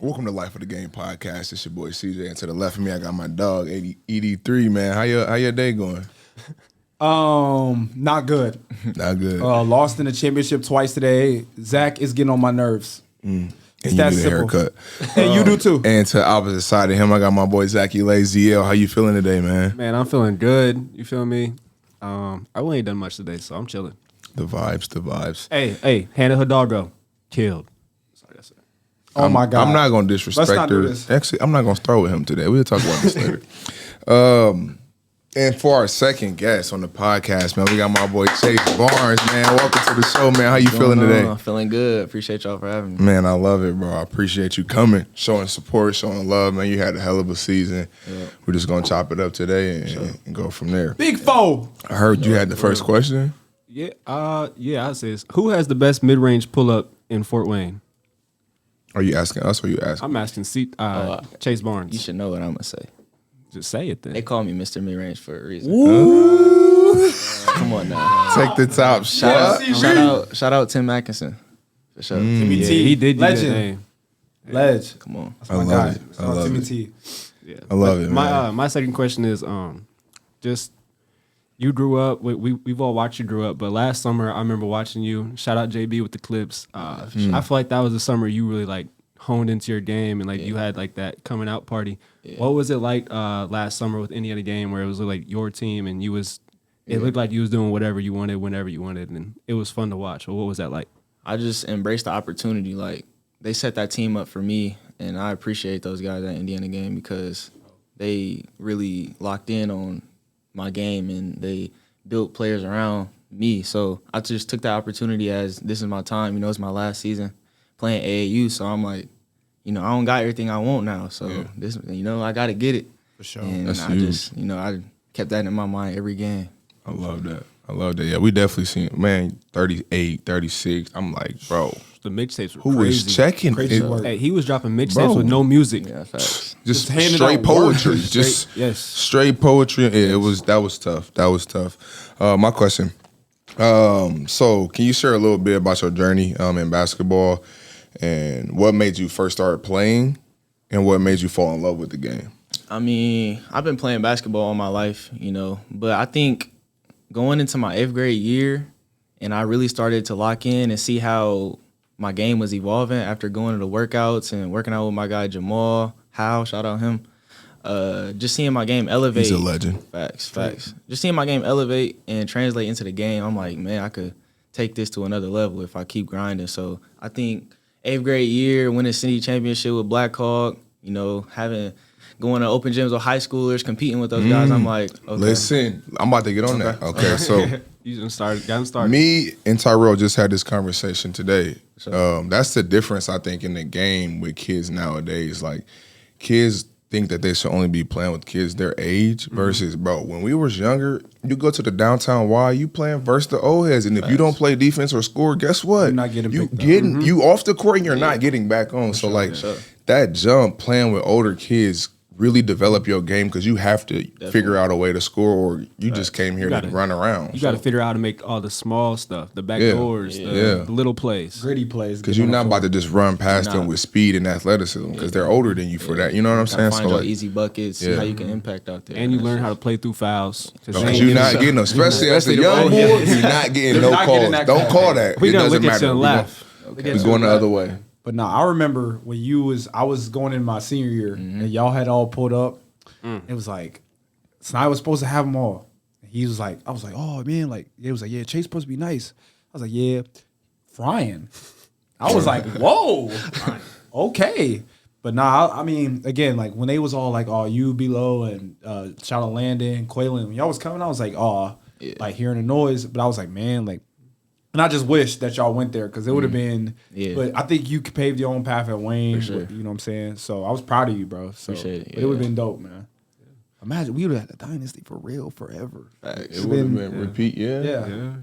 Welcome to Life of the Game podcast. It's your boy CJ, and to the left of me, I got my dog, ED3, man. How your day going? Not good. Not good. Lost in the championship twice today. Zach is getting on my nerves. And It's you that need a simple. haircut. And you do too. And to the opposite side of him, I got my boy Zachy ZL. How you feeling today, man? Man, I'm feeling good. You feel me? I really ain't done much today, so I'm chilling. The vibes. Hey, Hannah Hidalgo, killed. Sorry, that's it. Oh my God. I'm not going to disrespect Let's not her. do this. Actually, I'm not going to start with him today. We'll talk about this later. And for our second guest on the podcast, man, we got my boy Chase Barnes, man. Welcome to the show, man. How you feeling today? I'm feeling good. Appreciate y'all for having me. Man, I love it, bro. I appreciate you coming, showing support, showing love, man. You had a hell of a season. Yeah. We're just going to chop it up today and go from there. Big foe. I heard you had the first question. Yeah, I'd say this. Who has the best mid-range pull-up in Fort Wayne? Are you asking us or are you asking? I'm asking Chase Barnes. You should know what I'm gonna say. Just say it then. They call me Mr. Midrange for a reason. Come on now. Take the top shot. Shout out Tim Atkinson. For sure. Timmy Yeah, T. he did do Legend. that name. Ledge. Come on. That's my I love guy. it. Shout out Timmy T. Yeah, I love it, man. My second question is just you grew up. We've all watched you grow up, but last summer I remember watching you. Shout out JB with the clips. I feel like that was the summer you really like honed into your game and like you had like that coming out party. Yeah. What was it like last summer with Indiana game where it was like your team and you was it looked like you was doing whatever you wanted whenever you wanted and it was fun to watch. Well, what was that like? I just embraced the opportunity. Like they set that team up for me, and I appreciate those guys at Indiana game because they really locked in on my game and they built players around me. So I just took that opportunity as this is my time. You know, it's my last season playing AAU. So I'm like, you know, I don't got everything I want now. So this, you know, I got to get it. For sure. And That's I huge. just, you know, I kept that in my mind every game. I love that. Yeah, we definitely seen, man, 38, 36. I'm like, bro, The mixtapes were who crazy. is checking? Crazy it? work. Hey, he was dropping mixtapes Bro. with no music. Yeah, facts. Just handing straight out poetry. words. Just Yes. straight poetry. Yeah, that was tough. My question. So can you share a little bit about your journey in basketball and what made you first start playing and what made you fall in love with the game? I mean, I've been playing basketball all my life, you know, but I think going into my 8th grade year and I really started to lock in and see how my game was evolving after going to the workouts and working out with my guy Jamal Howe, shout out him. Just seeing my game elevate. He's a legend. Facts. Just seeing my game elevate and translate into the game, I'm like, man, I could take this to another level if I keep grinding. So I think 8th grade year, winning city championship with Black Hawk, you know, going to open gyms with high schoolers, competing with those guys, I'm like, okay. Listen, I'm about to get on that. Okay, so You got him started. me and Tyrell just had this conversation today. That's the difference, I think, in the game with kids nowadays. Like, kids think that they should only be playing with kids their age versus, bro, when we was younger, you go to the downtown Y, you playing versus the old heads, and if you don't play defense or score, guess what? You're not getting you picked up. you off the court and you're not getting back on. So like that jump playing with older kids really develop your game because you have to figure out a way to score or you just came here to run around. You got to figure out how to make all the small stuff, the back doors, the little plays. Gritty plays. Because you're not about to just run past them with speed and athleticism because they're older than you for that. You know what I'm saying? Find your easy buckets, see how you can impact out there. And you learn how to play through fouls. Because you're not getting them, especially as a young boy, you're not getting no not calls. getting that Don't call. call that. We It gonna doesn't look at you matter. and laugh. We're going the other way. But no, I remember when I was going in my senior year and y'all had all pulled up. It was like, so I was supposed to have them all. He was like, I was like, oh man, like it was like, yeah, Chase supposed to be nice. I was like, yeah, frying. I was like, whoa, okay. But nah, I mean, again, like when they was all like, oh, you below and shout out Landon, Quaylen, when y'all was coming, I was like, oh, like hearing the noise. But I was like, man, like, and I just wish that y'all went there because it would have been. Yeah. But I think you paved your own path at Wayne. sure. You know what I'm saying? So I was proud of you, bro. So Appreciate it, but it would have been dope, man. Imagine we would have had a dynasty for real forever. It would have been repeat, Yeah.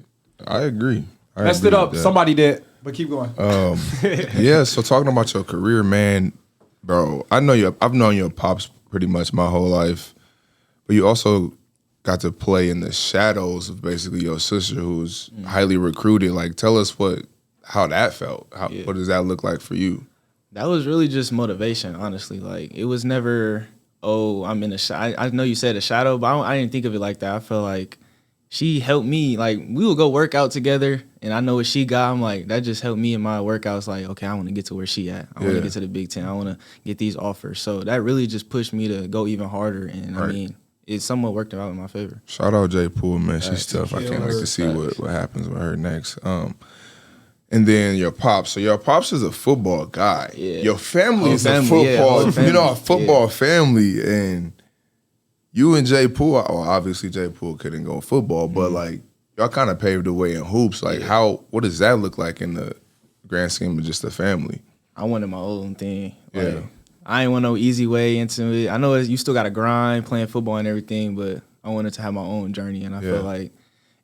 I agree. Messed it up. Somebody did, but keep going. Yeah. So talking about your career, man, bro. I've known your pops pretty much my whole life, but you also got to play in the shadows of basically your sister, who's highly recruited. Like, tell us how that felt. What does that look like for you? That was really just motivation, honestly. Like, it was never, I'm in a shadow. I know you said a shadow, but I didn't think of it like that. I felt like she helped me. Like, we would go work out together, and I know what she got. I'm like, that just helped me in my workouts. Like, okay, I want to get to where she at. I want to get to the Big Ten. I want to get these offers. So that really just pushed me to go even harder. And, I mean, it somewhat worked out in my favor. Shout out Jay Poole, man. She's tough. I can't wait to see what happens with her next. And then your pops. So your pops is a football guy. Yeah. Your family is a football, a football family. And you and Jay Poole, well, obviously Jay Poole couldn't go football, but like y'all kind of paved the way in hoops. Like what does that look like in the grand scheme of just the family? I wanted my own thing. Like, I ain't want no easy way into it. I know you still got to grind playing football and everything, but I wanted to have my own journey. And I feel like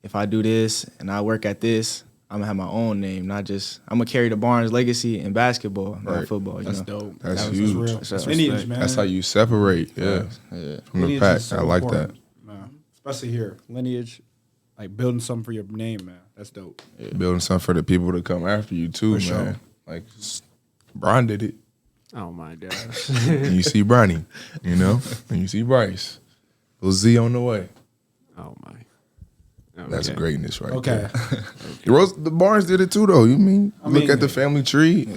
if I do this and I work at this, I'm going to have my own name, not just – I'm going to carry the Barnes legacy in basketball, not football. That's dope. That's huge. Real. That's lineage, man. That's how you separate, from the pack. So I like important, that. man. Especially here. Lineage, like building something for your name, man. That's dope. Yeah. Building something for the people to come after you, too, For man. sure. Like, Bron did it. Oh my gosh. And you see Bronny, and you see Bryce. Little Z on the way. Oh my. Okay. That's greatness right Okay. there. The Barnes did it too, though. Look at the family tree.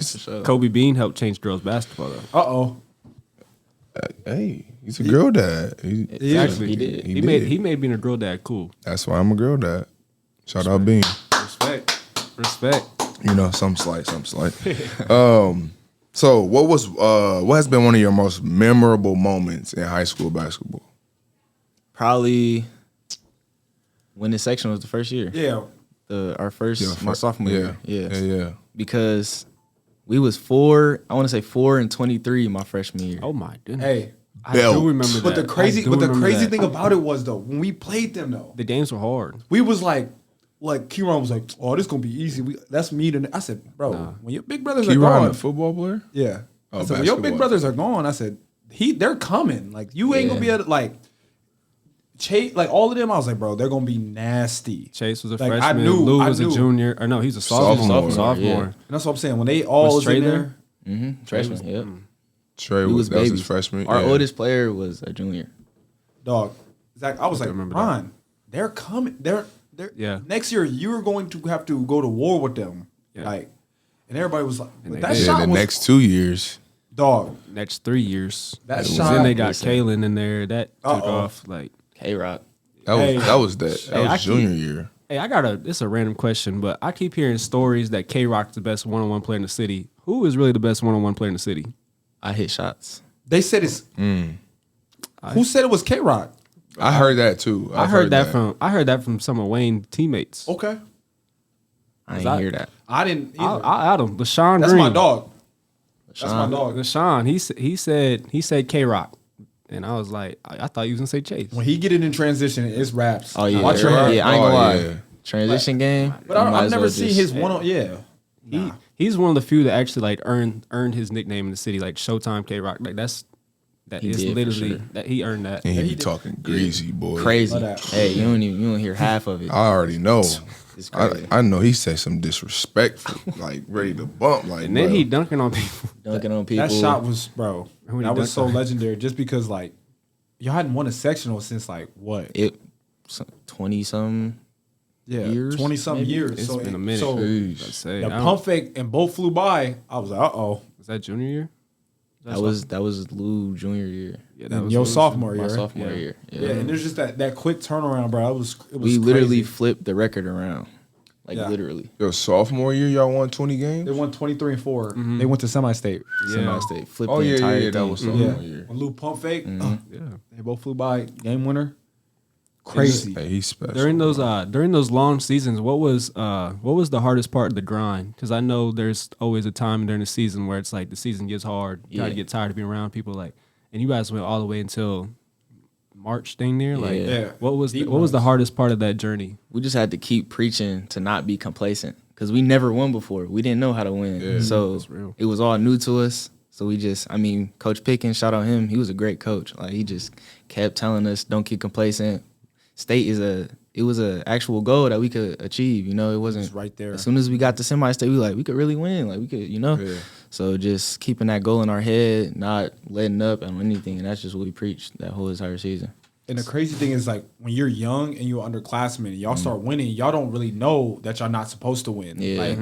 Kobe Bean helped change girls basketball though. Uh-oh. Hey, he's a girl dad. He did. He made being a girl dad cool. That's why I'm a girl dad. Shout out Bean. Respect. Some slight. So what has been one of your most memorable moments in high school basketball? Probably when the section was the first year. Yeah. My sophomore year. Yeah. Because we was 4-23 my freshman year. Oh my goodness. Hey. I do remember that. But the crazy thing about it was, though, when we played them, though, the games were hard. we was like Kieran was like, oh, this gonna be easy. That's me. I said, bro, when your big brothers are Kieran, gone, a football player? yeah. Oh, I said, when your big basketball. brothers are gone, I said, they're coming. Like, you ain't gonna be able to, like, Chase, like, all of them, I was like, bro, they're gonna be nasty. Chase was a Like, freshman. Lou was a junior. Or no, he's a sophomore. Yeah. And that's what I'm saying. When they all was Trey in there? there, Mm-hmm. Freshman, yep. Trey He was that was babies. his freshman. Our oldest player was a junior. dog. Zach, I was like, remember Ron, they're coming. They're Yeah. Next year, you're going to have to go to war with them. Yeah. Like, and everybody was like, And they that did. shot the was next 2 years. dog. Next 3 years. That Then shot. they got Kalen in there. That took Uh-oh. off. Like, K-Rock. That was I junior year. hey, it's a random question, but I keep hearing stories that K-Rock's the best one-on-one player in the city. Who is really the best one-on-one player in the city? I hit shots. They said it's. Who said it was K-Rock? I heard that too. I heard that from some of Wayne's teammates. Okay. I didn't hear that. I didn't either. I add him. LaShawn That's Green. my dog. That's my dog. LaShawn. He said K-Rock. And I was like, I thought you was gonna say Chase. When he get it in transition, it's raps. Oh, yeah. Watch your heart. Yeah, I ain't gonna lie. yeah. Transition game. But I've never seen his one. Yeah. He's one of the few that actually like earned his nickname in the city, like Showtime K-Rock. Like He is did, for literally sure. that he earned that. And he be talking greasy, boy. Crazy. Love that. Hey, you don't hear half of it. I already know. It's crazy. I know he said some disrespectful, like ready to bump. Like, And then bro. he dunking on people. Dunking on people. That shot was, bro. Who he That was dunked so on? legendary just because, like, y'all hadn't won a sectional since, like, what? 20-some. Yeah. years, 20-something maybe? years. It's so been a minute. So Let's say. the pump fake and both flew by. I was like, uh-oh. Was that junior year? That was Lou junior year. Yeah, And your sophomore My year. sophomore Yeah. year. Yeah, and there's just that quick turnaround, bro. It was We literally crazy. flipped the record around. Like, Yeah. literally. Your sophomore year, y'all won 20 games? They won 23 and 4. They went to semi-state. Semi-state. Flipped Oh, the yeah, entire yeah, that thing. was Yeah. sophomore year. When Lou pump fake, Yeah. they both flew by. Game winner. Crazy. Hey, he's special. During those long seasons, what was the hardest part of the grind? Because I know there's always a time during the season where it's like the season gets hard. You gotta Yeah. get tired of being around people. Like, and you guys went all the way until March thing there? Like, Yeah. what was Deep the runs. hardest part of that journey? We just had to keep preaching to not be complacent because we never won before. We didn't know how to win. So That's real. it was all new to us. So we just, Coach Pickens, shout out him. He was a great coach. Like he just kept telling us, don't get complacent. State it was a actual goal that we could achieve. You know, it wasn't It's right there. As soon as we got to semi-state, we could really win. Like we could, you know. Yeah. So just keeping that goal in our head, not letting up on anything, and that's just what we preached that whole entire season. And the crazy thing is, like, when you're young and you're underclassmen and y'all start winning, y'all don't really know that y'all not supposed to win. Yeah.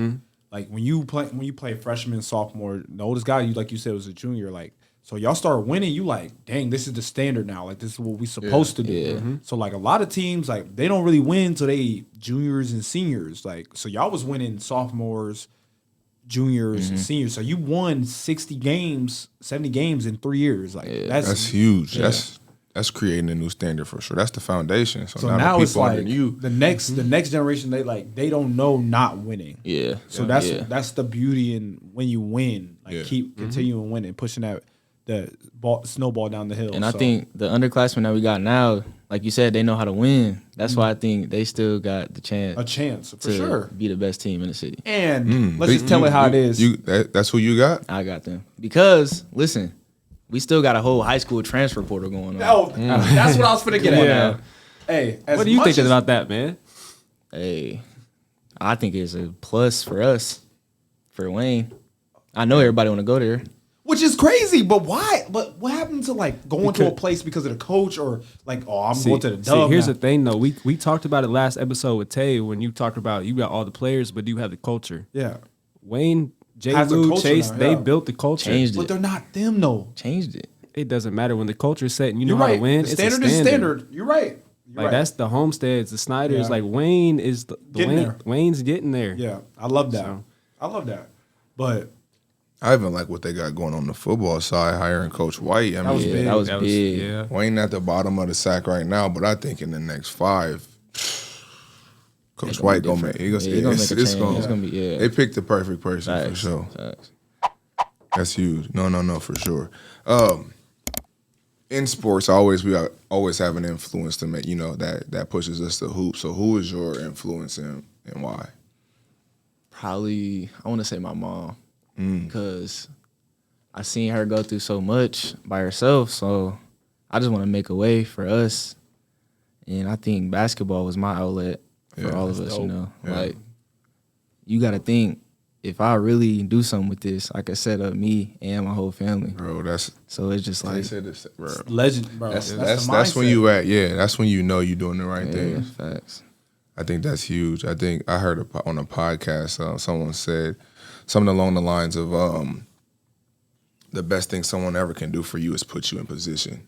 Like when you play freshman, sophomore, the oldest guy, you like you said, was a junior. Like, so y'all start winning, you like, dang, this is the standard now. Like, this is what we supposed to do. Yeah. So like a lot of teams, like, they don't really win till they juniors and seniors. Like, so y'all was winning sophomores, juniors, and seniors. So you won 60 games, 70 games in 3 years. Like That's huge. Yeah. That's creating a new standard for sure. That's the foundation. So, So now, now the it's people like under you. the next generation, they don't know not winning. Yeah. So Yeah. that's the beauty in when you win, like Yeah. keep continuing winning, pushing that the snowball down the hill. And I So, think the underclassmen that we got now, like you said, they know how to win. That's why I think they still got the chance a chance for to sure. be the best team in the city. And let's just tell it how it is. That's who you got? I got them. Because, listen, we still got a whole high school transfer portal going on. Oh, that's what I was finna get at. Yeah. Hey, as What do you much think as- about that, man? Hey, I think it's a plus for us, for Wayne. I know everybody want to go there. Which is crazy, but why? But what happened to like going to a place because of the coach or like, oh, I'm going to the dub? Here's now. the thing, though. We talked about it last episode with Tay when you talked about you got all the players, but you have the culture. Yeah, Wayne, J. Has a Lou, culture Chase, now, they yeah. built the culture. Changed but it. they're not them though. Changed it. It doesn't matter when the culture is set and you know You're how right. to win. The it's a standard is standard. You're right. You're Like right. that's the Homesteads, the Snyders. Yeah. Like Wayne is the Getting Wayne. there. Wayne's getting there. Yeah, I love that. So- I love that. But I even like what they got going on the football side, hiring Coach White. I was mean, big. That was That was- big. yeah. Wayne at the bottom of the sack right now, but I think in the next 5, Coach White gonna make. Yeah, he gonna make a change. It's gonna be, yeah. They picked the perfect person for Facts. sure. Facts. That's huge. No, for sure. In sports, we always have an influence to make that pushes us to hoop. So, who is your influence and why? Probably, I want to say my mom. Because I seen her go through so much by herself. So I just want to make a way for us. And I think basketball was my outlet for Yeah, all of that's us, dope. you know. Yeah. Like, you got to think, if I really do something with this, I could set up me and my whole family. Bro, that's So it's just they like, said this, bro. legend, bro. That's the when mindset. you at. Yeah, that's when you know you're doing the right yeah, thing. facts. I think that's huge. I think I heard on a podcast someone said something along the lines of the best thing someone ever can do for you is put you in position,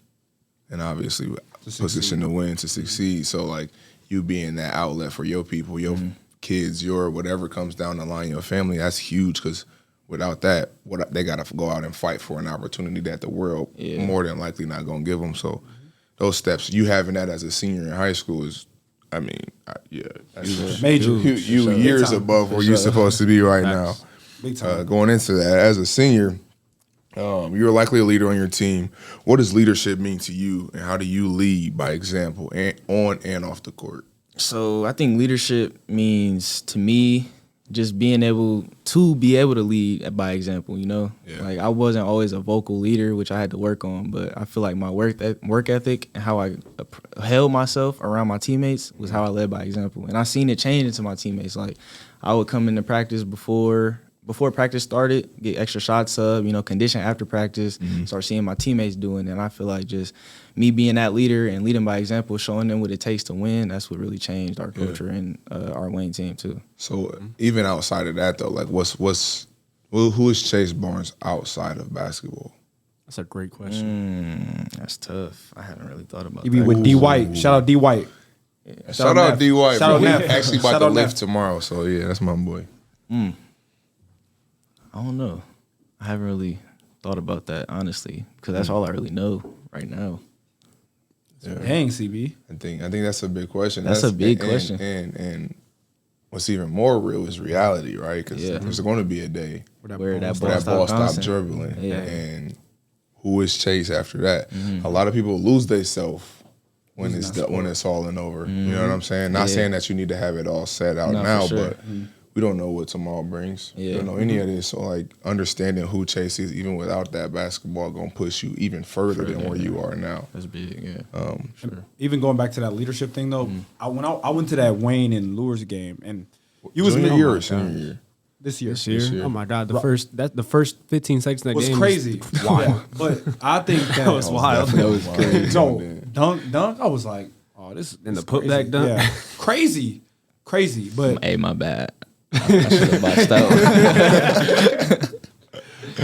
and obviously position to win, to succeed. So like you being that outlet for your people, your kids, your whatever comes down the line, your family, that's huge because without that, they got to go out and fight for an opportunity that the world more than likely not going to give them. So those steps, you having that as a senior in high school is, that's Major. you years Big time. above where you're supposed to be right now. Big time. Going into that, as a senior, you're likely a leader on your team. What does leadership mean to you, and how do you lead by example, and on and off the court? So I think leadership means to me just being able to lead by example, you know? Yeah. Like I wasn't always a vocal leader, which I had to work on, but I feel like my work ethic and how I held myself around my teammates was how I led by example. And I seen it change into my teammates. Like I would come into practice before practice started, get extra shots up, condition after practice, start seeing my teammates doing it. And I feel like just me being that leader and leading by example, showing them what it takes to win, that's what really changed our culture and our Wayne team too. So even outside of that though, like who is Chase Barnes outside of basketball? That's a great question. That's tough. I haven't really thought about He be that. with D White. Shout out D White. Shout out Neff. D White, Shout bro. out He Neff. actually about Shout to out lift Neff. tomorrow, so yeah, that's my boy. I don't know. I haven't really thought about that, honestly, because that's all I really know right now. Dang, CB. I think that's a big question. That's a big question. And what's even more real is reality, right? Because there's going to be a day Where that where that ball stopped stopped bouncing. dribbling. Yeah. And who is Chase after that? A lot of people lose themselves when it's all and over. You know what I'm saying? Not saying that you need to have it all set out now, sure. but we don't know what tomorrow brings. Yeah. We don't know any of this. So like understanding who Chase is, even without that basketball, gonna push you even further than where you are now. That's big, yeah. Sure. Even going back to that leadership thing though, I went to that Wayne and Lures game, and you was Junior year or senior year? This year. year. Oh my God, the first 15 seconds of that was game crazy. was wild. But I think that was wild. That was crazy. So dunk. I was like, oh, this And is the putback crazy. dunk. Yeah. crazy. But Hey, my bad. I should have boxed out.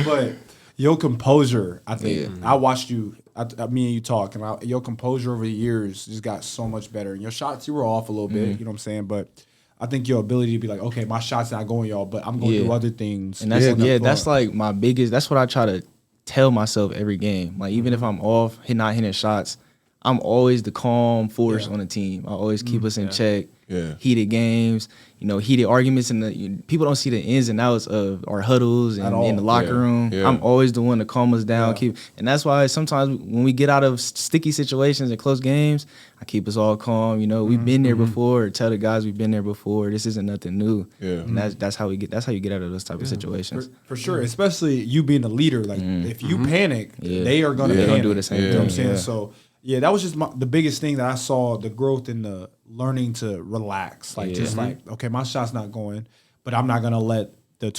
but your composure, I think I watched you. Me and you talk, and your composure over the years just got so much better. And your shots, you were off a little bit. You know what I'm saying, but. I think your ability to be like, okay, my shot's not going, y'all, but I'm going to do other things. And that's like my biggest. That's what I try to tell myself every game. Like even if I'm off, not hitting shots, I'm always the calm force on the team. I always keep us in check. Yeah. Heated games, heated arguments, and people don't see the ins and outs of our huddles and in the locker room. Yeah. I'm always the one to calm us down. And that's why sometimes when we get out of sticky situations and close games, I keep us all calm. We've been there before. Tell the guys we've been there before. This isn't nothing new. Yeah. And that's how you get out of those type of situations. For sure, especially you being a leader. Like if you panic, they are going to They're panic. gonna do the same You know what I'm thing. saying? Yeah. So yeah, that was just the biggest thing that I saw, the growth in the learning to relax. Like just like, okay, my shot's not going, but I'm not gonna let one of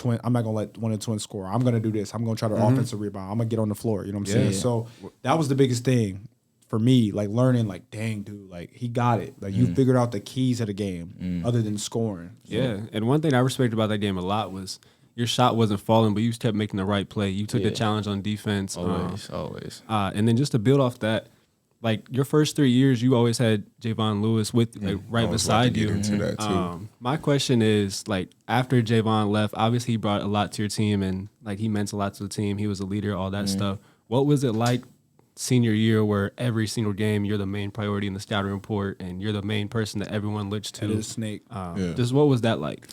the twins score. I'm gonna do this. I'm gonna try to offensive rebound. I'm gonna get on the floor. You know what I'm saying? So that was the biggest thing for me, like learning, like, dang, dude, like he got it. Like you figured out the keys of the game other than scoring. So, Yeah, and one thing I respected about that game a lot was your shot wasn't falling, but you kept making the right play. You took the challenge on defense. Always. And then just to build off that, like your first 3 years, you always had Javon Lewis with right I was about to beside get you. into that too. My question is, like, after Javon left, obviously he brought a lot to your team, and like he meant a lot to the team. He was a leader, all that stuff. What was it like senior year, where every single game you're the main priority in the scouting report, and you're the main person that everyone looks to? That is Snake. Just what was that like?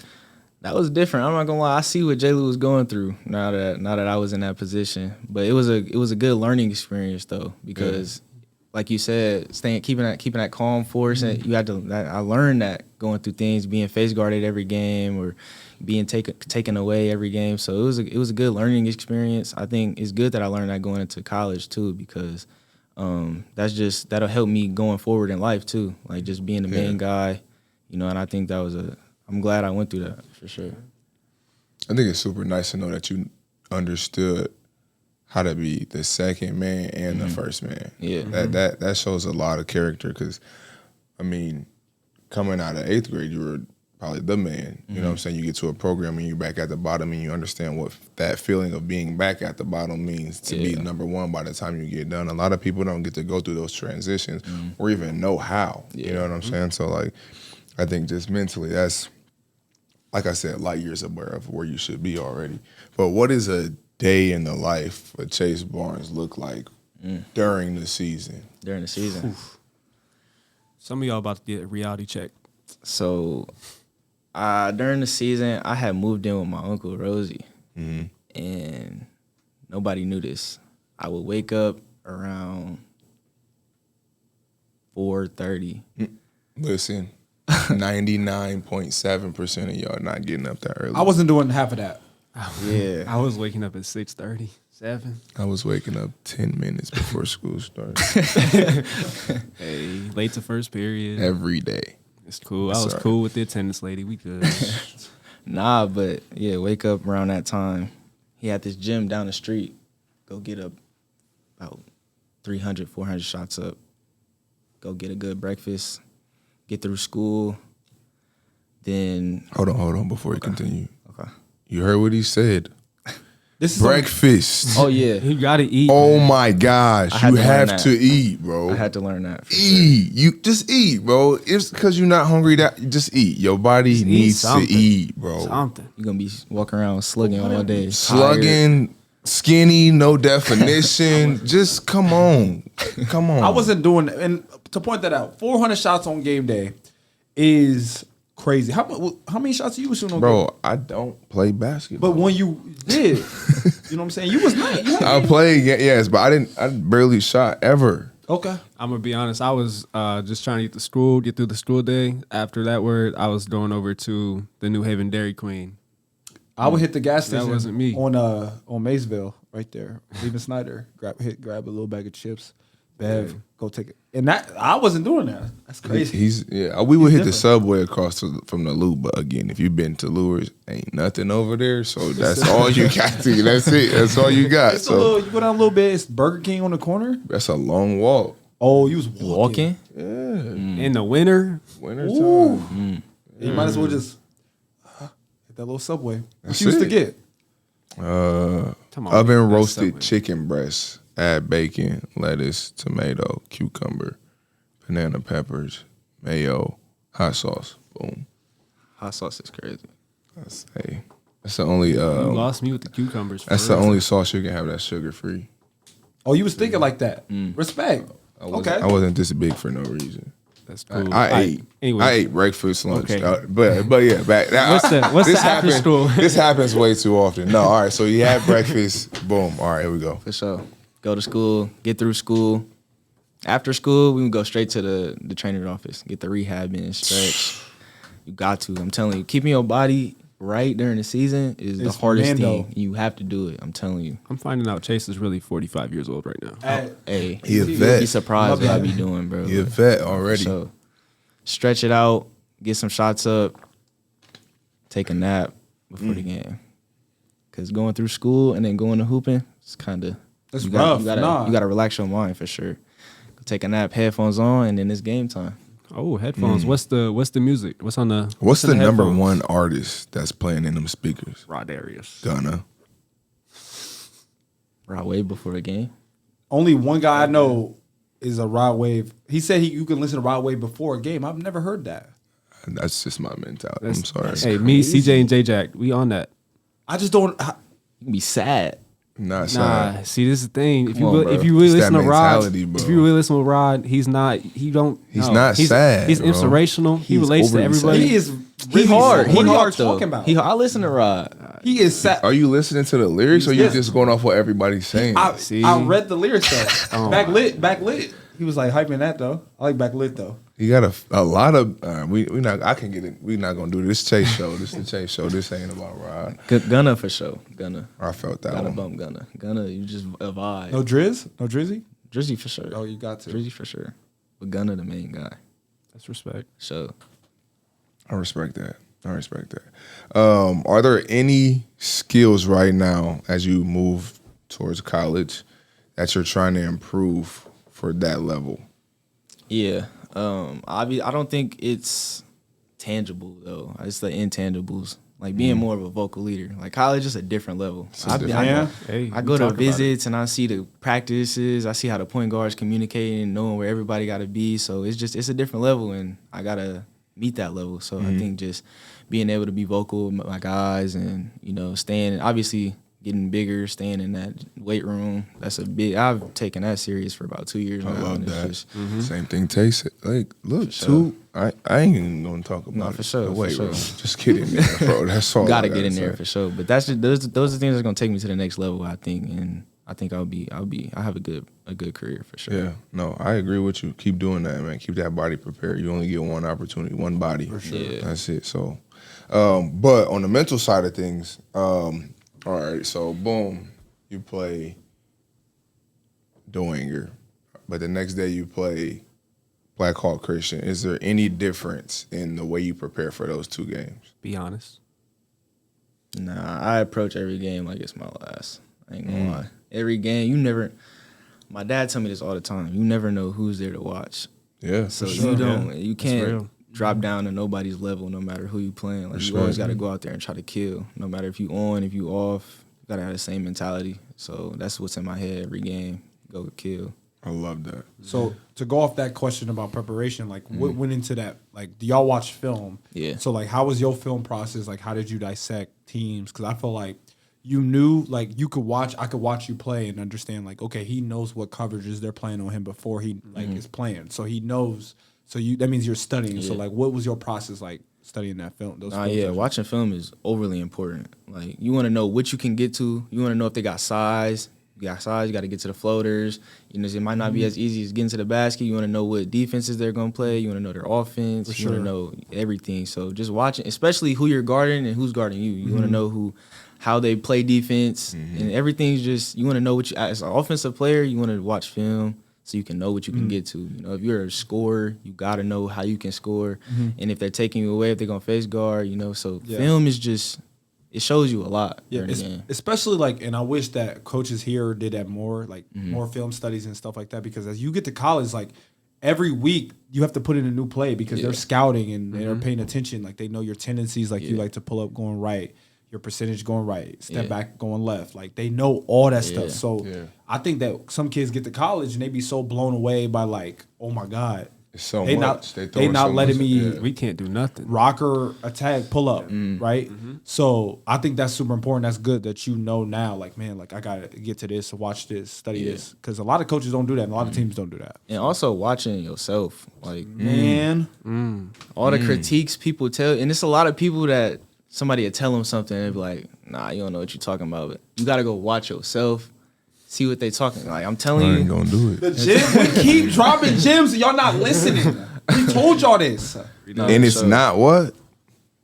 That was different. I'm not gonna lie. I see what J. Lou was going through now that I was in that position. But it was a good learning experience though, because like you said, keeping that calm force, and you had to. I learned that going through things, being face guarded every game or being taken away every game. So it was a good learning experience. I think it's good that I learned that going into college too, because that'll help me going forward in life too. Like just being the main guy, and I think I'm glad I went through that for sure. I think it's super nice to know that you understood how to be the second man and the first man. Yeah. That shows a lot of character, because, I mean, coming out of 8th grade, you were probably the man. You know what I'm saying? You get to a program and you're back at the bottom, and you understand what that feeling of being back at the bottom means to be number one by the time you get done. A lot of people don't get to go through those transitions or even know how. You know what I'm saying? So, like, I think just mentally, that's, like I said, light years aware of where you should be already. But what is a day in the life of Chase Barnes look like during the season? During the season. Some of y'all about to get a reality check. So during the season, I had moved in with my Uncle Rosie, and nobody knew this. I would wake up around 4:30. Listen, 99.7% of y'all not getting up that early. I wasn't doing half of that. Yeah. I was waking up at 6:30, 7. I was waking up 10 minutes before school started Hey, late to first period. every day. It's cool. I was Sorry. cool with the attendance lady. We good. Nah, but yeah, wake up around that time. He had this gym down the street. Go get about 300, 400 shots up. Go get a good breakfast. Get through school. Then Hold on, before you continue. okay. You heard what he said. This is Breakfast. Oh yeah, You gotta eat. Oh man. my gosh, I had you to learn have that. to eat, bro. I had to learn that. For sure. Eat. You just eat, bro. It's because you're not hungry that you just eat. Your body Just eat needs to something. eat, bro. Something. You're gonna be walking around slugging all day. tired. Slugging, skinny, no definition. Just come on. Come on. I wasn't doing, and to point that out, 400 shots on game day is crazy. How many shots you was shooting on game? Bro, I don't play basketball. But when you did, you know what I'm saying? You was nice. I played, yes, but I barely shot ever. Okay. I'm gonna be honest. I was just trying to get through the school day. After that word, I was going over to the New Haven Dairy Queen. I would hit the gas That station. wasn't me. On Maysville, right there. Leaving Snyder. Grab a little bag of chips. Bev, go take it. And that I wasn't doing that. That's crazy. We would hit the different. subway across from the Loop, but again, if you've been to Lures, ain't nothing over there. So that's all you got to. That's it. That's all you got. It's So you go down a little bit. It's Burger King on the corner. that's a long walk. Oh, you was walking. Walking? In the winter, Winter Ooh. time. You might as well just hit that little Subway. What That's you used to it. get? come on, Oven that's roasted Subway. chicken breast. Add bacon, lettuce, tomato, cucumber, banana peppers, mayo, hot sauce. Boom. Hot sauce is crazy. That's the only You lost me with the cucumbers. that's the only sauce you can have that's sugar free. Oh, you was thinking like that. Respect. Okay. I wasn't this big for no reason. That's cool. I Anyway, ate breakfast, lunch, Okay. but yeah, back. What's the this after happens, school? This happens way too often. No, all right. So you had breakfast. Boom. All right, here we go. For sure. Go to school, get through school. After school, we can go straight to the training office, get the rehab in, stretch. You got to. I'm telling you, keeping your body right during the season is the It's hardest Mando. thing. You have to do it. I'm telling you. I'm finding out Chase is really 45 years old right now. Hey, He a you'll vet. be surprised My what I bad. be doing, bro. You a vet already. So stretch it out, get some shots up, take a nap before the game. Cause going through school and then going to hooping, it's kind of It's you rough. You gotta, Nah. you gotta relax your mind for sure. Go take a nap, headphones on, and then it's game time. Oh, headphones. What's the music? What's on the What's in the number headphones? one artist that's playing in them speakers? Rod Arias. Gunna. Right way before a game. Only one guy I know is a Rod Wave. He said you can listen to Rod Wave before a game. I've never heard that. That's just my mentality. I'm sorry. Hey, me, CJ, and J Jack, we on that. I just don't. You can be sad. Not sad. Nah, see, this is the thing. If Come on, bro. if you really It's listen that to Rod, mentality, bro. if you really listen to Rod, he's not sad, He's bro. inspirational. He He's relates to overly everybody. sad. He is. He really hard. sad. He What are y'all hard though. talking about? I listen to Rod. He is sad. Are you listening to the lyrics or you Yes. just going off what everybody's saying? See? I read the lyrics though. Oh. Backlit. He was like hyping that though. I like backlit though. You got a lot of we not. I can get it. We not gonna do this Chase show. This is the Chase show. This ain't about Rod. Gunna for sure. Gunna. I felt that Gotta one. bump Gunna. Gunna, you just a vibe. No Drizzy. No Drizzy. Drizzy for sure. Oh, you got to. Drizzy for sure. But Gunna the main guy. That's respect. So I respect that. Are there any skills right now as you move towards college that you're trying to improve for that level? yeah. I don't think it's tangible though. It's the intangibles. Like being more of a vocal leader. Like college is a different level. I Yeah. Hey, go we to talk about visits and I see the practices. I see how the point guards communicating and knowing where everybody got to be. So it's a different level, and I gotta meet that level. So I think just being able to be vocal with my guys and staying, obviously getting bigger, staying in that weight room. That's a big. I've taken that serious for about 2 years I now. love and it's that. just- Same thing. Taste it. Like, look, sure. too. I ain't even gonna talk about No, it. for sure, The for weight sure. room. Just get in there, bro. That's all. gotta I get in there say. for sure. But that's just, those are things that's gonna take me to the next level. I think, and I think I have a good career for sure. Yeah, no, I agree with you. Keep doing that, man. Keep that body prepared. You only get one opportunity, one body. For sure. Yeah. That's it. So, but on the mental side of things, all right. So, boom, you play Doinger, but the next day you play Black Hawk Christian. Is there any difference in the way you prepare for those two games? Be honest. Nah, I approach every game like it's my last. I ain't gonna lie. Every game, you never. My dad tell me this all the time. You never know who's there to watch. Yeah, So for sure. you don't. Yeah. You That's can't real. drop down to nobody's level, no matter who you playing. Like you Respect. always got to go out there and try to kill. No matter if you on, if you off, you gotta have the same mentality. So that's what's in my head every game. Go kill. I love that. So to go off that question about preparation, like what went into that? Like, do y'all watch film? Yeah. So like, how was your film process? Like, how did you dissect teams? Because I feel like you knew, like, I could watch you play and understand, like, okay, he knows what coverages they're playing on him before he like is playing. So he knows. So that means you're studying. So Yeah. like, what was your process like studying that film? Those film Yeah, sessions? watching film is overly important. Like you want to know what you can get to. You want to know if they got size. You got size, you got to get to the floaters. You know, it might not be as easy as getting to the basket. You want to know what defenses they're going to play. You want to know their offense. You want to know everything. So just watching, especially who you're guarding and who's guarding you. You want to know how they play defense. And everything's just, you want to know what you, as an offensive player, you want to watch film so you can know what you can get to. You know, if you're a scorer, you got to know how you can score. And if they're taking you away, if they're going to face guard, you know. So film is just, it shows you a lot. Yeah, especially like, and I wish that coaches here did that more, like more film studies and stuff like that. Because as you get to college, like every week you have to put in a new play because they're scouting and they're paying attention. Like they know your tendencies, like you like to pull up going right, your percentage going right, step back going left. Like they know all that stuff. So I think that some kids get to college and they be so blown away by like, oh my God. It's so they much. They not letting me. We can't do nothing. Rocker, attack, pull up, right? So I think that's super important. That's good that you know now. Like, man, like I gotta get to this, watch this, study this, because a lot of coaches don't do that, and a lot of teams don't do that. And also watching yourself, like all the critiques people tell, and it's a lot of people that somebody will tell them something and they be like, "Nah, you don't know what you're talking about." But you gotta go watch yourself. See what they talking like. I'm telling you, I ain't gonna do it. The gym, we keep dropping gems, and y'all not listening. We told y'all this, and it's not what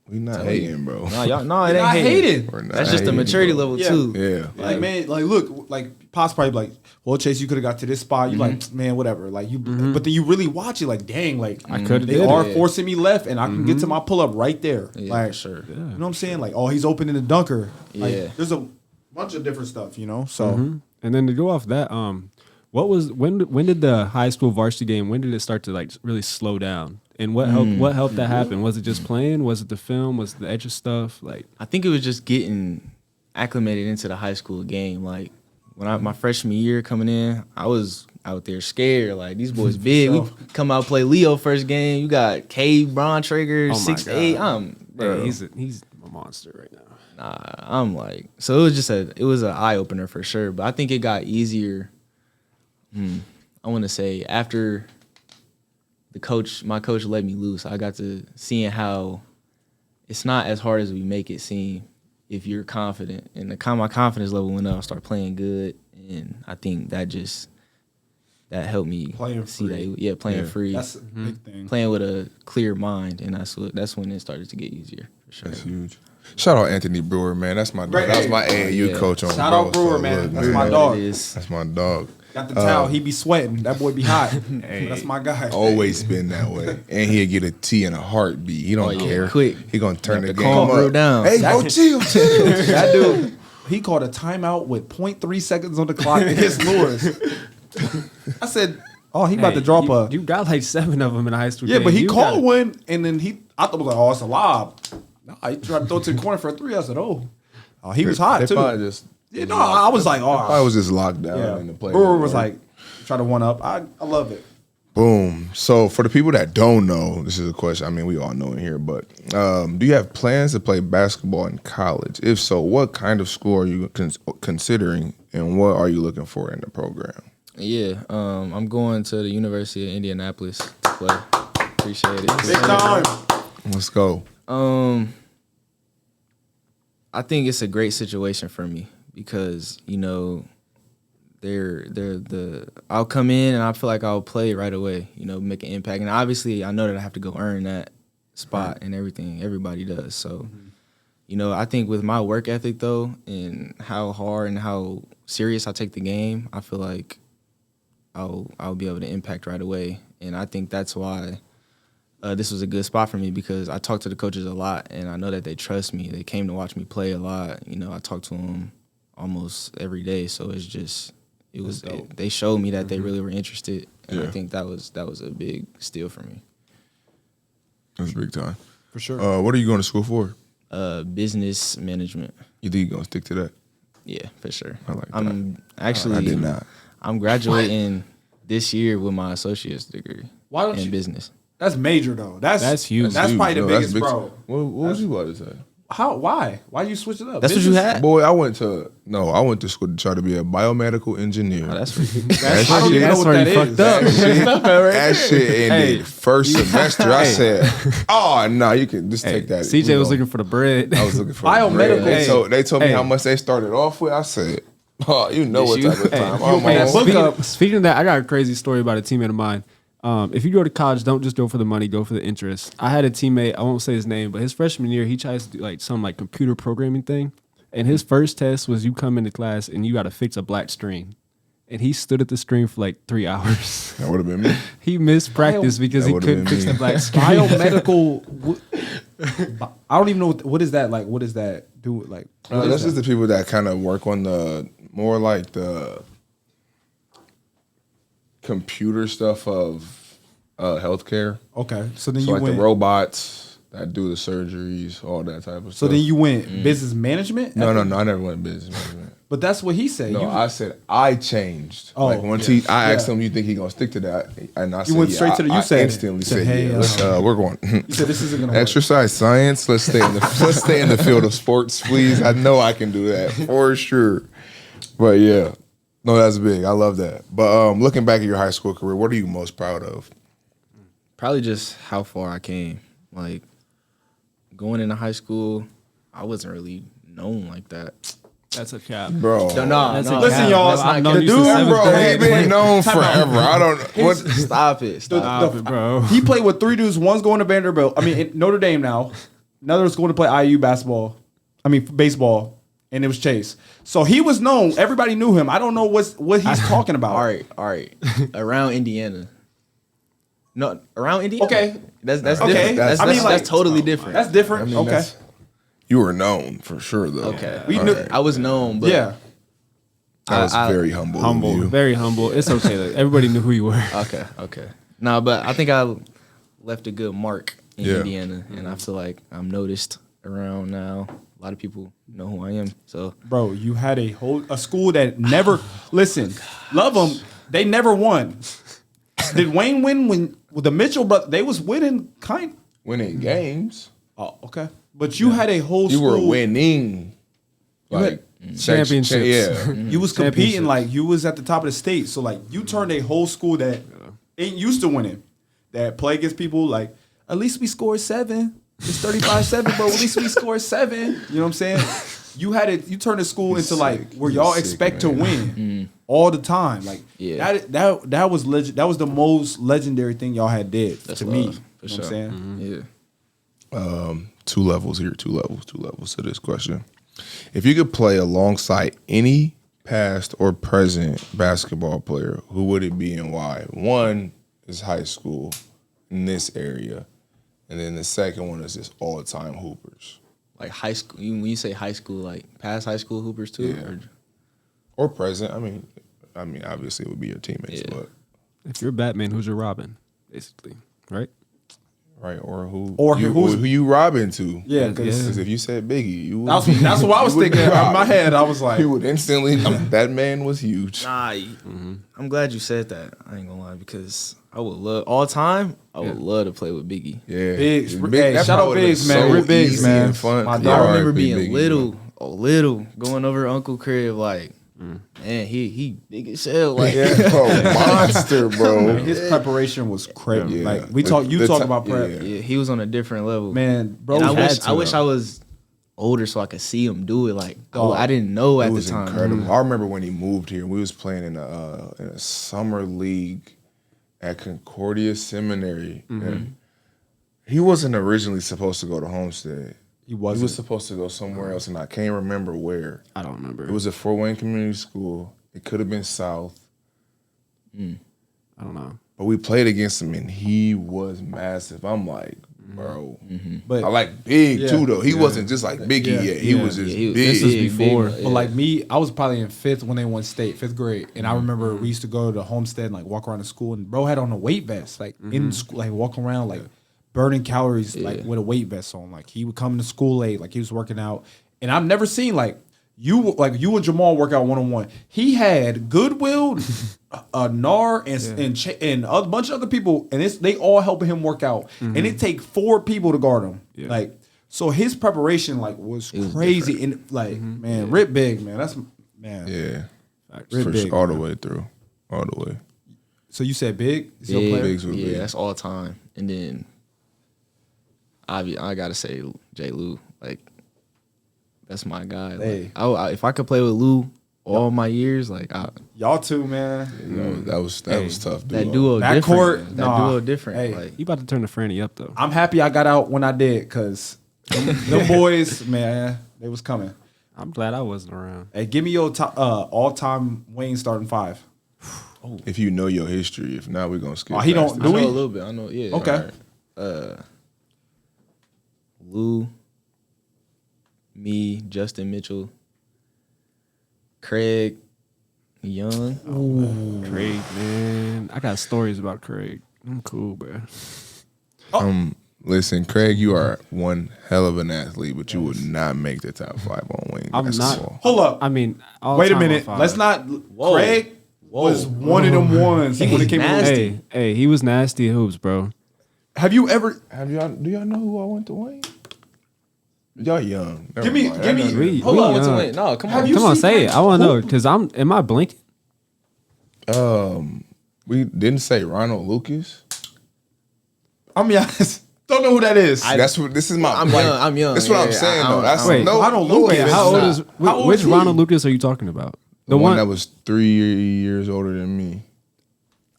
we not hating, bro. No, y'all, no, it ain't not hating. hating. That's just the maturity level too. Yeah, like man, like look, like Pop's probably like, well, Chase, you could have got to this spot. You like, man, whatever. Like you, but then you really watch it, like, dang, like I could. They are forcing me left, and I can get to my pull up right there. Yeah, like, for sure. You know what I'm saying? Like, oh, he's opening the dunker. Like, there's a bunch of different stuff, you know. So. And then to go off that, when did the high school varsity game? When did it start to like really slow down? And what helped that happen? Was it just playing? Was it the film? Was it the extra stuff? Like I think it was just getting acclimated into the high school game. Like when my freshman year coming in, I was out there scared. Like these boys big. We come out play Leo first game. You got Cade Brauntrager, 6'8". Bro, he's a monster right now. I'm like, so it was an eye opener for sure. But I think it got easier. I want to say after my coach let me loose, I got to seeing how it's not as hard as we make it seem if you're confident. And my confidence level went up. I started playing good, and I think that helped me playing see free. that. Playing free. That's a big thing. Playing with a clear mind, and that's when it started to get easier for sure. That's huge. Shout out Anthony Brewer, man. That's my dog. That was my AAU coach on. Shout out Brewer, man. That's my dog. That's my dog. Got the towel. He be sweating. That boy be hot. That's my guy. Always been that way. And he'd get a T in a heartbeat. He don't care. Quick. He gonna turn the game calm up. down. Hey, go chill. That dude, he called a timeout with 0.3 seconds on the clock against Lewis. I said, oh, he about to drop a. You got like 7 of them in a high school Yeah, game. but he called one, and then I thought it was like, oh, it's a lob. Nah, he tried to throw it to the corner for a 3. I said, oh, he was hot too. I was like, I was just locked down in the play. Brewer was like, try to one up. I love it. Boom. So for the people that don't know, this is a question. I mean, we all know it here, but do you have plans to play basketball in college? If so, what kind of school are you considering, and what are you looking for in the program? Yeah, I'm going to the University of Indianapolis to play. Appreciate it. Big time. Let's go. I think it's a great situation for me because, you know, I'll come in and I feel like I'll play right away, you know, make an impact. And obviously I know that I have to go earn that spot and everything. Everybody does. So, you know, I think with my work ethic though and how hard and how serious I take the game, I feel like I'll be able to impact right away. And I think that's why this was a good spot for me because I talk to the coaches a lot and I know that they trust me. They came to watch me play a lot. You know, I talk to them almost every day. So it's just, they showed me that they really were interested. And I think that was a big steal for me. That's big time. For sure. What are you going to school for? Business management. You think you're going to stick to that? Yeah, for sure. I like that. I did not. I'm graduating this year with my associate's degree in business. That's major though. That's huge. That's huge, probably the biggest, big, bro. What was you about to say? Why you switch it up? That's what you had? Boy, I went to school to try to be a biomedical engineer. Oh, that's I don't even know what that is. That shit ended first semester. I said, "Oh no, you can just take that." CJ was looking for the bread. I was looking for biomedical. They told me how much they started off with. I said, Oh, you know what Did you? type of time. you I'm open that on. book up. Speaking of that, I got a crazy story about a teammate of mine. If you go to college, don't just go for the money, go for the interest. I had a teammate, I won't say his name, but his freshman year, he tries to do like some like computer programming thing. And his first test was you come into class and you got to fix a black screen. And he stood at the screen for like 3 hours. That would have been me. He missed practice because That he would've couldn't been fix me. the black screen. Biomedical. I don't even know what is that like. What does that do? Like what is That's that? just the people that kind of work on the more like the computer stuff of healthcare. Okay, so then So you like went. the robots that do the surgeries, all that type of So stuff. then you went business management. No, I never went business management. But that's what he said. No, You- I said I changed. Oh, like once I asked him, "You think he gonna stick to that?" And I said, went straight to the- you I said it. instantly Said, said, "Hey, "Yeah, let's, we're going." you said this isn't gonna work. Exercise science. Let's stay in the let's stay in the field of sports, please. I know I can do that for sure. But yeah, no, that's big. I love that. But looking back at your high school career, what are you most proud of? Probably just how far I came. Like going into high school, I wasn't really known like that. That's a cap. Bro, That's a Listen, cap. y'all, I've known the you since dude- seventh bro, grade. he been known forever. I don't what. Stop it. Stop. Stop it, bro. He played with 3 dudes. One's going to Vanderbilt. I mean, Notre Dame now. Another's going to play IU basketball. I mean, baseball. And it was Chase. So he was known. Everybody knew him. I don't know what he's talking about. All right. Around Indiana. No, around Indiana. Okay. That's Okay. different. That's, I mean, that's, like- that's totally different. That's different. Okay. that's- You were known for sure, though. okay. We knew- I was known, but Yeah. That was I- very humble. Humble, Of you. very humble. It's okay. Like, everybody knew who you were. Okay. No, but I think I left a good mark in Yeah. Indiana, and I feel like I'm noticed around now. A lot of people know who I am. So Bro, you had a school that never listen. Love them. They never won. Did Wayne win when with the Mitchell brothers? They was winning Winning games. Oh, okay. But you had a whole You school. were winning. had championships. Yeah. You was competing like you was at the top of the state. So like you turned a whole school that ain't used to winning, that play against people like at least we scored 7. It's 35-7, but at least we scored 7. You know what I'm saying? You had it. You turned the school into like where y'all sick, expect to man. win all the time. Like Yeah. that was that was the most legendary thing y'all had did That's to love, me. for You know what sure. I'm saying? yeah. 2 levels here, 2 levels to this question. If you could play alongside any past or present basketball player, who would it be and why? One is high school in this area, and then the second one is just all-time hoopers. Like high school. When you say high school, like past high school hoopers too. Yeah. Or present. I mean, obviously it would be your teammates, Yeah. but If you're Batman, who's your Robin? Basically, right? right, or who who's- who you robbing to? Yeah, because if you said Biggie, you would, that's what I was you would thinking. be In robbed. my head, I was like, He would instantly. That man was huge. Nah, I'm glad you said that. I ain't gonna lie because I would love all time. I would love to play with Biggie. Yeah, Biggs. Big- Hey, that shout out probably Biggs, looked man. so Rip Biggs, easy man. and fun. My Yeah, dog. I remember RIP being Biggie, little, going over to Uncle Crib like, man, he big as hell. Like, bro, monster, bro. his preparation was crazy. Yeah. Like we talk, you The talk ti- about prep, yeah. yeah, he was on a different level, man, bro. And I had to, wish though. I was older so I could see him do it. Like, Dog. I didn't know It at the was time. incredible. I remember when he moved here. We was playing in a summer league at Concordia Seminary. And he wasn't originally supposed to go to Homestead. He He was wasn't. supposed to go somewhere else, and I can't remember where. I don't remember. It was at Fort Wayne Community School. It could have been South. I don't know. But we played against him, and he was massive. I'm like, bro. But I like big, Yeah. too, though. He wasn't just like Biggie Yeah. yet. He was just he was- big. This is before. But like me, I was probably in 5th when they won state, 5th grade, and I remember we used to go to Homestead and like walk around the school, and bro had on a weight vest, like in school, like walking around like burning calories, like with a weight vest on. Like he would come to school late, like he was working out, and I've never seen like you and Jamal work out 1-on-1. He had Goodwill, Nar, and a bunch of other people, and they all helping him work out, and it take 4 people to guard him, like. So his preparation like was crazy, and like man, Rip Big, man, that's man. Yeah. Rip For Big, sure, all the way through. All the way. So you said Big, is your Yeah, player? Biggs was big. that's all time. And then I gotta say J. Lou, like that's my guy. Like, Hey. if I could play with Lou all my years. Like Y'all too, man. You know, that was tough. that duo That different. court, that nah. duo different. Hey. Like You about to turn the Franny up though. I'm happy I got out when I did, because them boys, man, they was coming. I'm glad I wasn't around. Hey, give me your all-time Wayne starting five. If you know your history, if not, we're gonna skip. Oh, he past don't- it. do I know we? a little bit. I know. Yeah. Okay. Alright. Lou, me, Justin Mitchell, Craig, Young. Craig, man. I got stories about Craig. I'm cool, bro. Listen, Craig, you are one hell of an athlete, but you would not make the top 5 on wing I'm basketball. not. Hold up. I mean, all Wait a time on minute. five. Let's not. Whoa. Craig was one of them ones when it came to nasty. Hey, he was nasty at hoops, bro. Have you ever? Do y'all know who I went to Wayne? Y'all young. Never Give me- mind. give me- We Hold on. What's young. the wait? No, come Have on. you Come on, seen say it. Craig I want to know hoop? because am I blinking? We didn't say Ronald Lucas. I mean, I don't know who that is. That's what this is my. I'm like, young. I'm young. That's what Yeah, I'm saying I though. don't- That's Wait, no. Ronald no, Lucas. it's How old not. is How old which is he? Ronald Lucas are you talking about? The one that was 3 years older than me?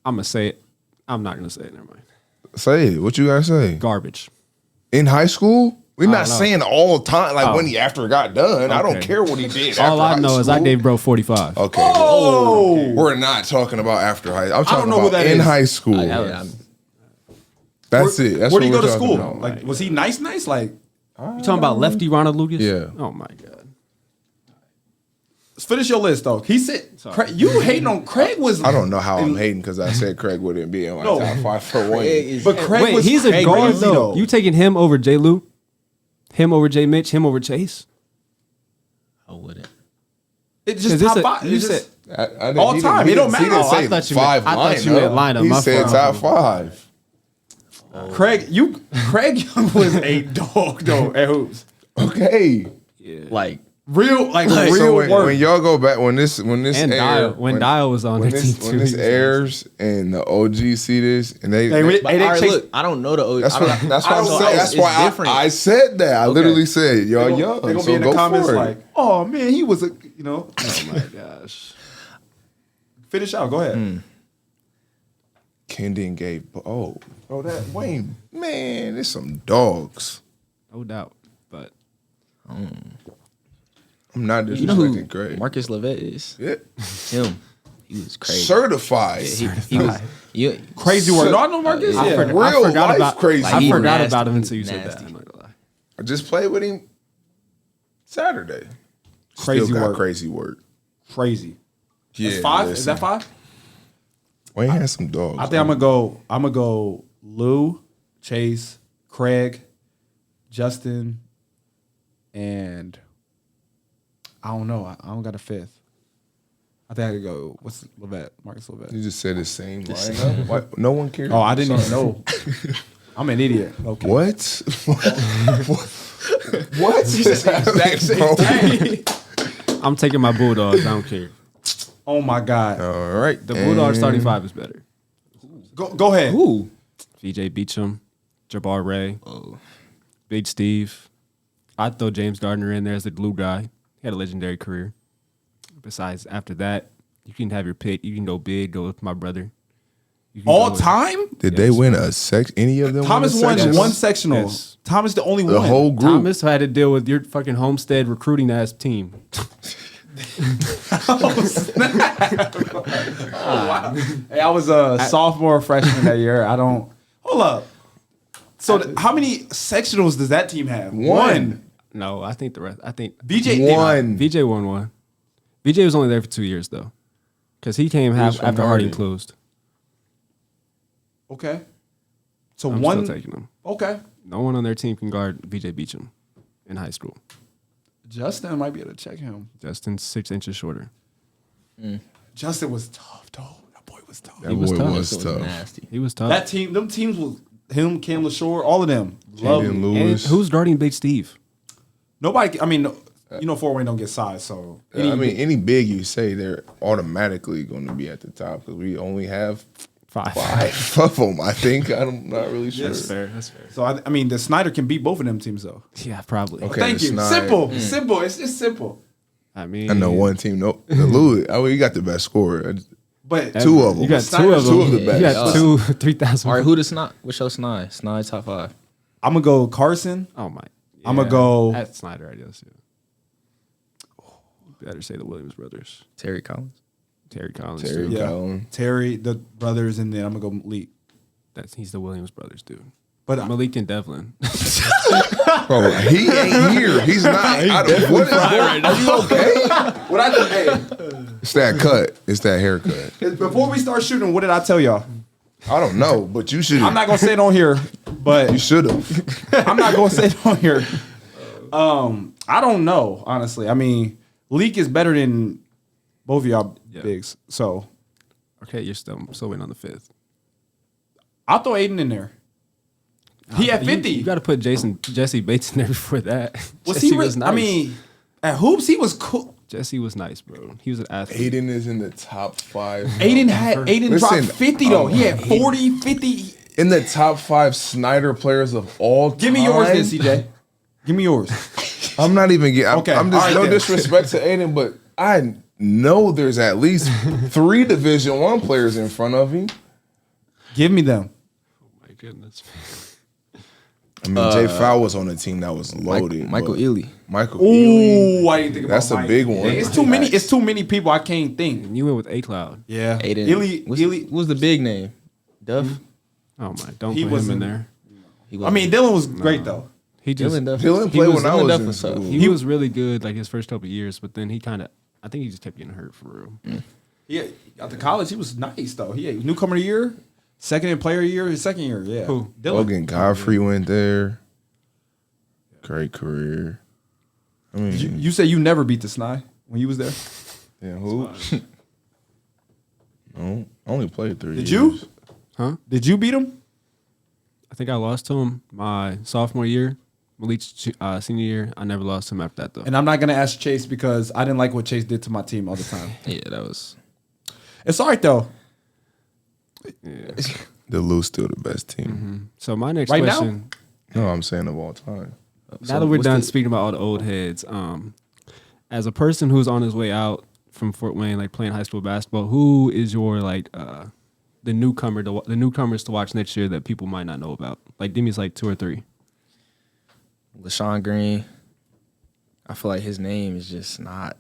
I'm gonna say it. I'm not gonna say it. Never mind. Say it. What you gotta say? Garbage. In high school? We're not don't know. saying all the time, like when he after it got done. I don't Okay. care what he did. All after I know high is I school. gave bro 45. Okay. Oh, We're not talking about after high. I'm talking know who about that in is. high school. Yeah, That's it. That's where what did he go we're to talking school? about. Like, was he nice? Like, You talking about lefty Ronald Lucas? Yeah. Oh my god. let's finish your list though. He said, Craig, you hating on Craig was. I don't know how I'm hating because I said Craig wouldn't be in my No. top 5 for one. But Craig Wait, was he's a crazy guard though. though. You taking him over J. Lou? Him over J. Mitch? Him over Chase? I wouldn't. It's 'Cause just it's top a- five. you It's said- just- I didn't- All he time. didn't- It don't he didn't matter. say I thought you 5 meant- I thought you meant lineup. He My said fault. top 5. Craig Young was a dog though at hoops. Okay. Like Real So work. when y'all go back when this And air, Dial. When Dial was on when the this, team when too. this he was airs and the OG see this and they Hey, but, they all right, chase- look, I don't know the. that's I what don't- that's I what I'm don't saying. know. That's It's why different. I said that. I literally said y'all young. They're gonna so be in the go comments for it. like, "Oh man, he was a Oh my gosh. finish out." Go ahead. Kendon gave bro that Wayne man, there's some dogs. No doubt. But I'm not You know who disrespecting Craig. Marcus Levette is? Yeah. Him. He was crazy. Certified. He was. Yeah, Crazy work. No, I know Marcus. I yeah. forgot- Real I forgot life about crazy. I He forgot nasty. about him until you said that. Nasty. I'm not gonna lie. I just played with him Saturday. Crazy Still got work. crazy work. Crazy. Yeah, That's 5? Is listen. that 5? Wayne has some dogs. I think I'm gonna go Lou, Chase, Craig, Justin, and I don't know. I don't got a 5th. I think I could go. What's Levette? Marcus Levette. You just said the same lineup. Why, no one cares. Oh, I didn't even know. I'm an idiot. Okay. What? What? I'm taking my Bulldogs. I don't care. Oh my God. All right. The Bulldogs starting 5 is better. Go ahead. Ooh. VJ Beacham, Jabbar Ray, Big Steve. I'd throw James Gardner in there as the glue guy. He had a legendary career. Besides, after that, you can have your pick. You can go big, go with my brother. You can All go with- time? Did they win a any of them? Thomas win a won section? one sectional. Yes. Thomas the only The one. whole group. Thomas had to deal with your fucking Homestead recruiting ass team. Hey, I was a sophomore or freshman that year. I don't. Hold up. So how many sectionals does that team have? One. No, I think the rest. I think BJ One. VJ won one. VJ was only there for 2 years though, because he came half from after Harding Harding. closed. Okay. So I'm one. still taking him. Okay. No one on their team can guard VJ Beacham in high school. Justin might be able to check him. Justin's 6 inches shorter. Justin was tough, though. That boy was tough. That He was boy tough. was It was tough. nasty. He was tough. That team, them teams was him, Cam LaShore, all of them. Love Jaden him. And Lewis. who's guarding Big Steve? Nobody. I mean, you know, Fort Wayne don't get size, so I mean, any big you say, they're automatically going to be at the top because we only have 5. 5 of them. I think I'm not really sure. Yes. Fair. That's fair. So I mean, the Snyder can beat both of them teams, though. Yeah, probably. Okay. Thank you. Snyder. Simple, simple. It's just simple. I mean, I know one team. No, the Louis. Oh, you got the best scorer. But Two of them. You got Snyder's two of them. two of the best. You got two 3,000. All right, who the Snide? What's your Snide? Snide top 5. I'm gonna go Carson. Oh my! I'ma go- at Snyder. I guess. Yeah. Better say the Williams brothers. Terry Collins. Terry Collins. Terry Dude. Collins. Terry, the brothers, and then I'm gonna go Malik. He's the Williams brothers, dude. But Malik and Devlin. Bro, he ain't here. He's not. What is going? Are you okay? what I hey, It's that cut. It's that haircut. before we start shooting, what did I tell y'all? I don't know, but you should. I'm not gonna say it on here, but You should have. I'm not gonna say it on here. I don't know, honestly. I mean, Leak is better than both of y'all Yeah. bigs. So Okay, you're still waiting on the 5th. I'll throw Aiden in there. He had 50. You got to put Jesse Bates in there before that. was Jesse he? was nice. I mean, at hoops he was cool. Jesse was nice, bro. He was an athlete. Aiden is in the top 5. Aiden Listen, dropped 50 though. He had 40, 50. In the top 5 Snyder players of all time. Give me yours, then, CJ. Give me yours. I'm not even getting. Okay, I'm just all right no then. disrespect to Aiden, but I know there's at least 3 Division 1 players in front of him. Give me them. My goodness. I mean, Jay Fowl was on a team that was loaded. Michael but Ealy. Michael Ealy. Ooh, I didn't think about That's a Mike. big one. It's too many. It's too many people. I can't think. And you went with A Cloud. Yeah, Aiden. Illy. What's the big name? Duff? Oh my! Don't He put him wasn't- in there. He I mean, Dylan was great though. He just Dylan Duff. Dylan He played when I Dylan was Duff in was tough. school. he was really good like his first couple of years, but then he kind of I think he just kept getting hurt for real. Yeah, at the college he was nice though. He had newcomer of the year, second in player of the year, his second year. Yeah, Who? Dylan. Logan Godfrey went there. Great career. I mean, You said you never beat the Snide when you was there. yeah, who? No, I only played 3 Did years. you? Huh? Did you beat him? I think I lost to him my sophomore year. Malik's senior year, I never lost to him after that though. And I'm not gonna ask Chase because I didn't like what Chase did to my team all the time. Yeah, that was. It's all right though. The Lou's still the best team. So my next Right now? question. No, I'm saying of all time. Now that we're what's done the- speaking about all the old heads, as a person who's on his way out from Fort Wayne, like playing high school basketball, who is your the newcomers to watch next year that people might not know about? Like, give me like 2 or 3. LaShawn Green. I feel like his name is just not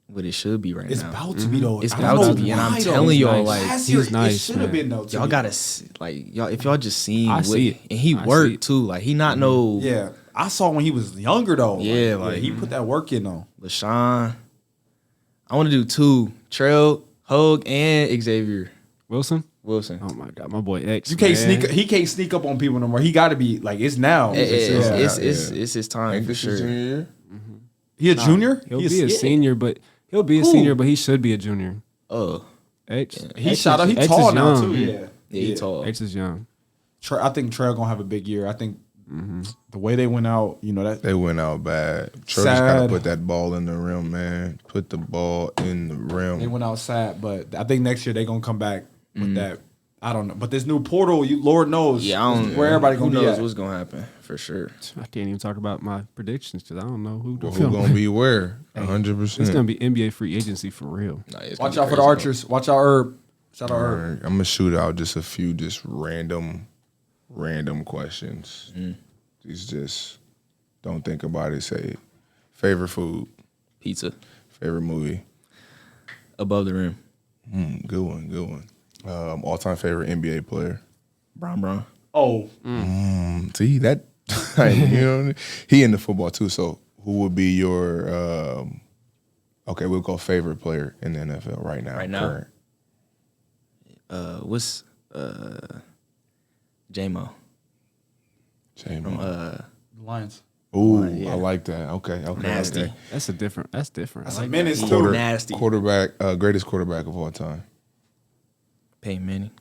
what it should be right It's now. about to be though. It's I don't about to know be, and I'm why, though. telling y'all, nice. like, Last he year, was nice, it should have man. been though. to y'all me. gotta like y'all if y'all just seen I what, see it. and he I see worked it. too. Like he not no Yeah, I saw when he was younger though. Yeah, like- he put that work in though. LaShawn. I want to do 2: Trell, Hogue, and Xavier Wilson? Wilson. Oh my God, my boy X. You can't man. sneak. He can't sneak up on people no more. He got to be like it's now. It's his time Ain't for this sure. his junior year? He a junior. He'll He be a senior, but he should be a junior. Oh, X. He X shot is- up. He X tall is now young. too. Yeah, yeah, he tall. X is young. I think Trey gonna have a big year. I think the way they went out, that They went out bad. Trey just Sad. gotta put that ball in the rim, man. Put the ball in the rim. they went out sad. But I think next year they gonna come back with that. I don't know. But this new portal, Lord knows, Yeah, I don't. where everybody who gonna be knows at. what's gonna happen for sure. I can't even talk about my predictions because I don't know who. Who gonna be where? 100%. It's gonna be NBA free agency for real. Nah, it's Watch gonna out be for the crazy, Archers. Watch out, Herb. Shout out Herb. I'm gonna shoot out just a few random questions. These just don't think about it. Say it. Favorite food, though. Pizza favorite movie. above the rim. Good one. All time favorite NBA player. Brown. Oh, See that? You know, he into football too. So who would be your? Okay, we'll go favorite player in the NFL right now. Right now? current. What's J-Mo Shame from on. Lions. Ooh, yeah. I like that. Okay. Nasty. Okay. That's different. That's a menace He's too. nasty. Quarterback, greatest quarterback of all time. Peyton Manning.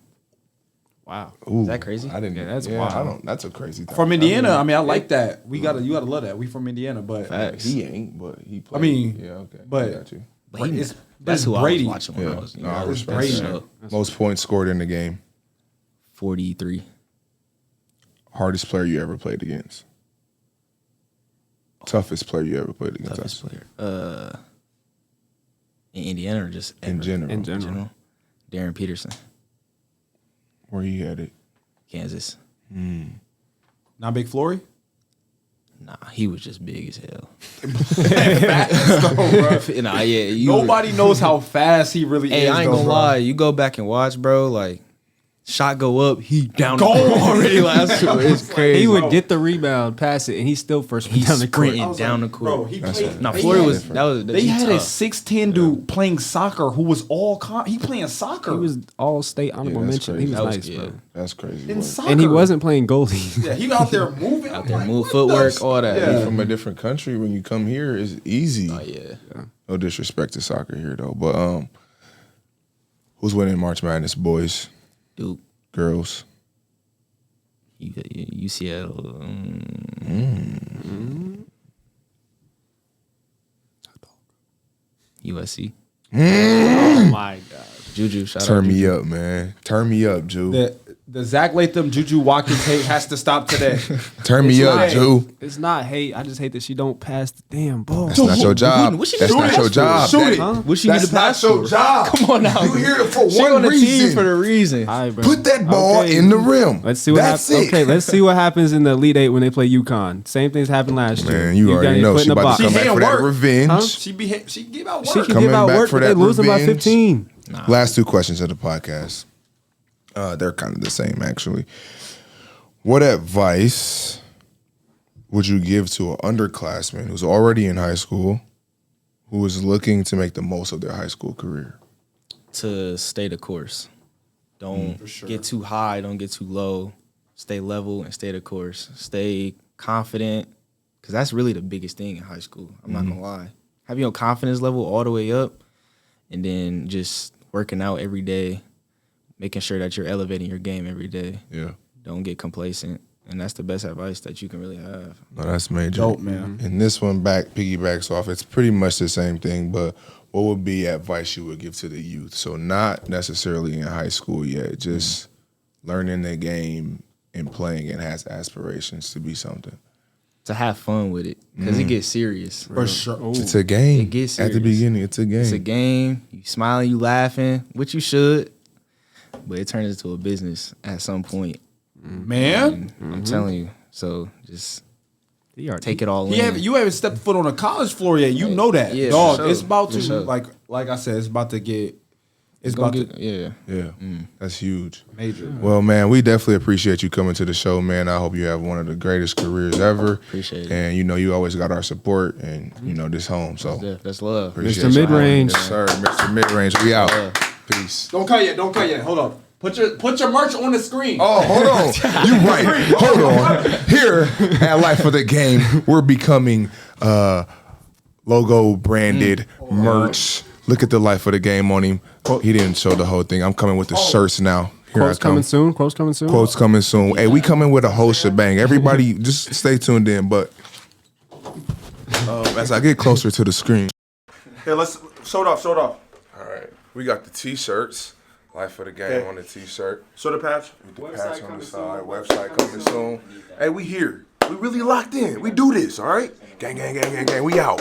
Wow. Ooh, Is that crazy? I didn't. Yeah, that's I wild. don't. That's a crazy thing. From Indiana, I mean, I like that. You gotta love that. We from Indiana, but Facts. He ain't, but he. Played. I mean, yeah, okay. but- I got you. But he- it's that's who Brady. I was watching when Yeah, I was. no, I it's respect Brady. that. Most points scored in the game. 43. Hardest player you ever played against. Toughest player you ever played against. Toughest player. In Indiana or just ever? In general. In general. Darren Peterson, Where he had it? Kansas. Not Big Flory? Nah, he was just big as hell. Bro. Nah, yeah. Nobody knows how fast he really Hey, is. I ain't though, gonna bro. lie. You go back and watch, bro. Like, shot go up, he down the court already. Like, it's crazy. He would get the rebound, pass it, and he's still first He's down the court. sprinting down the court. Bro, he played. Now, they Floyd had- was that was They he had a tough. 6'10" dude playing soccer who was he playing soccer. He was all state honorable that's mention. crazy. He was That was nice, good. bro. That's crazy. in work. soccer. And he wasn't playing goalie. Yeah, he out there moving. Out there, move footwork, all that. Yeah. From a different country, when you come here, it's easy. Oh yeah. No disrespect to soccer here though, but who's winning March Madness, boys, Duke, girls? UCL. USC. Oh my god. Juju, shout Turn out. me Juju. up, man. Turn me up, Ju. The Zach Latham Juju Watkins hate has to stop today. Turn me up, not- Ju. It's not hate. I just hate that she don't pass the damn ball. That's not your job. what she That's need to not pass your for? job. Shoot That- it. Huh? What she need That's to pass not your for? job. Come on now. You here for She one on the team reason. for the reason. All right, bro. Put that ball Okay. in the rim. Let's see what That's happens. it. Okay, let's see what happens in the Elite Eight when they play UConn. Same things happened last year. Man, you already gotta know put she in the about to box. come back She for that ain't work. revenge. Huh? She give out She work. can Coming give out back work, for but they that losing by revenge. 15. Last two questions of the podcast. They're kind of the same, actually. What advice would you give to an underclassman who's already in high school, who is looking to make the most of their high school career? To stay the course. Don't get too high, don't get too low. Stay level and stay the course. Stay confident, because that's really the biggest thing in high school. I'm not gonna lie. Have your confidence level all the way up, and then just working out every day, making sure that you're elevating your game every day. Yeah. Don't get complacent. And that's the best advice that you can really have. No, that's major. Dope, man. And this one piggybacks off. It's pretty much the same thing, but what would be advice you would give to the youth? So not necessarily in high school yet, just learning the game and playing and has aspirations to be something. To have fun with it, because it gets serious. For sure. It's a game. It gets At the serious. beginning, it's a game. It's a game. You smiling, you laughing, which you should, but it turns into a business at some point. Man, I'm telling you. So just He already- take it all you in. haven't stepped foot on a college floor yet. You know that, Yeah, dog. for sure. It's about to For sure. like I said, it's about to get. It's Gonna about get- to yeah. Yeah, that's huge. major. Well, man, we definitely appreciate you coming to the show, man. I hope you have one of the greatest careers ever. Appreciate it. And you always got our support, and this home. So Yeah, that's love. appreciate Mr. you. Mid-range. Yes, sir, Mr. Midrange. We out. Yeah. Peace. Don't cut yet. Don't cut yet. Hold up. Put your merch on the screen. Oh, hold on. You right. Hold on. Here at Life of the Game, we're becoming logo branded merch. Look at the Life of the Game on him. He didn't show the whole thing. I'm coming with the shirts now. Here Quotes I come. coming soon. Quotes coming soon. Quotes coming soon. Hey, we coming with a whole shebang. Everybody, just stay tuned in. But as I get closer to the screen. Here, let's show it off. Show it off. All right. We got the T-shirts. Life of the Game on the T-shirt. Show the patch. The patch on the side. Website coming soon. Hey, we here. We really locked in. We do this, all right? Gang, gang, gang, gang, gang. We out.